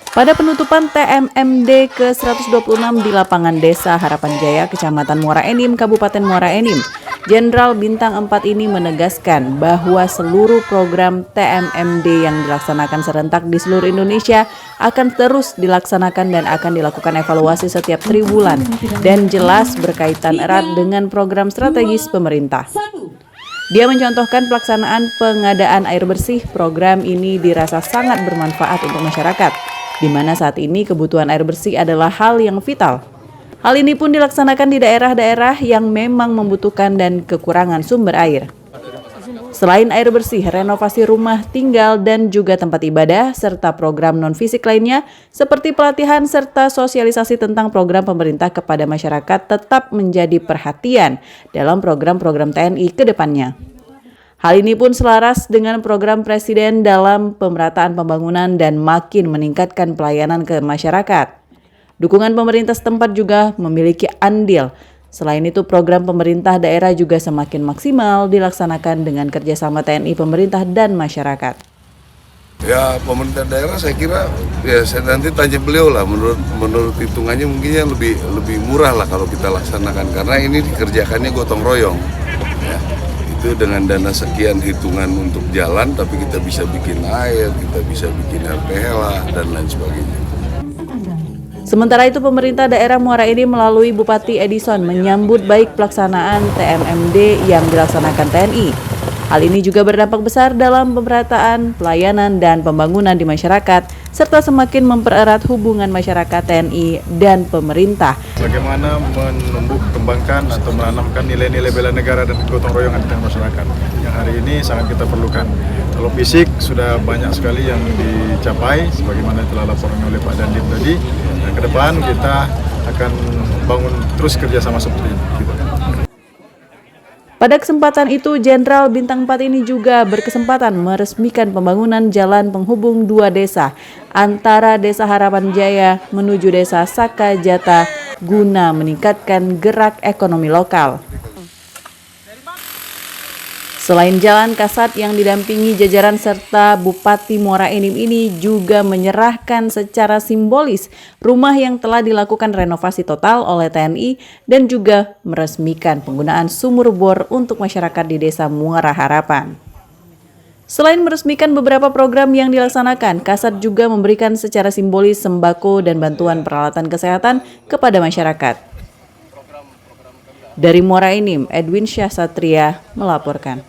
Pada penutupan TMMD ke-126 di lapangan Desa Harapan Jaya, Kecamatan Muara Enim, Kabupaten Muara Enim, Jenderal Bintang 4 ini menegaskan bahwa seluruh program TMMD yang dilaksanakan serentak di seluruh Indonesia akan terus dilaksanakan dan akan dilakukan evaluasi setiap 3 bulan dan jelas berkaitan erat dengan program strategis pemerintah. Dia mencontohkan pelaksanaan pengadaan air bersih. Program ini dirasa sangat bermanfaat untuk masyarakat, di mana saat ini kebutuhan air bersih adalah hal yang vital. Hal ini pun dilaksanakan di daerah-daerah yang memang membutuhkan dan kekurangan sumber air. Selain air bersih, renovasi rumah tinggal dan juga tempat ibadah, serta program non-fisik lainnya seperti pelatihan serta sosialisasi tentang program pemerintah kepada masyarakat tetap menjadi perhatian dalam program-program TNI ke depannya. Hal ini pun selaras dengan program Presiden dalam pemerataan pembangunan dan makin meningkatkan pelayanan ke masyarakat. Dukungan pemerintah setempat juga memiliki andil. Selain itu, program pemerintah daerah juga semakin maksimal dilaksanakan dengan kerjasama TNI, pemerintah, dan masyarakat. Ya, pemerintah daerah saya kira ya saya nanti tanya beliau lah, menurut hitungannya mungkin lebih murah lah kalau kita laksanakan, karena ini dikerjakannya gotong royong. Ya, itu dengan dana sekian hitungan untuk jalan, tapi kita bisa bikin air, kita bisa bikin RPH dan lain sebagainya. Sementara itu, pemerintah daerah Muara Enim melalui Bupati Edison menyambut baik pelaksanaan TMMD yang dilaksanakan TNI. Hal ini juga berdampak besar dalam pemerataan, pelayanan, dan pembangunan di masyarakat, serta semakin mempererat hubungan masyarakat TNI dan pemerintah. Bagaimana menumbuh kembangkan atau menanamkan nilai-nilai bela negara dan gotong royong di tengah masyarakat yang hari ini sangat kita perlukan. Kalau fisik sudah banyak sekali yang dicapai, sebagaimana telah laporan oleh Pak Dandim tadi. Dan ke depan kita akan bangun terus kerjasama seperti ini. Pada kesempatan itu, Jenderal Bintang 4 ini juga berkesempatan meresmikan pembangunan jalan penghubung 2 desa antara Desa Harapan Jaya menuju Desa Sakajata guna meningkatkan gerak ekonomi lokal. Selain jalan, Kasat yang didampingi jajaran serta Bupati Muara Enim ini juga menyerahkan secara simbolis rumah yang telah dilakukan renovasi total oleh TNI dan juga meresmikan penggunaan sumur bor untuk masyarakat di Desa Muara Harapan. Selain meresmikan beberapa program yang dilaksanakan, Kasat juga memberikan secara simbolis sembako dan bantuan peralatan kesehatan kepada masyarakat. Dari Muara Enim, Edwin Syah Satria melaporkan.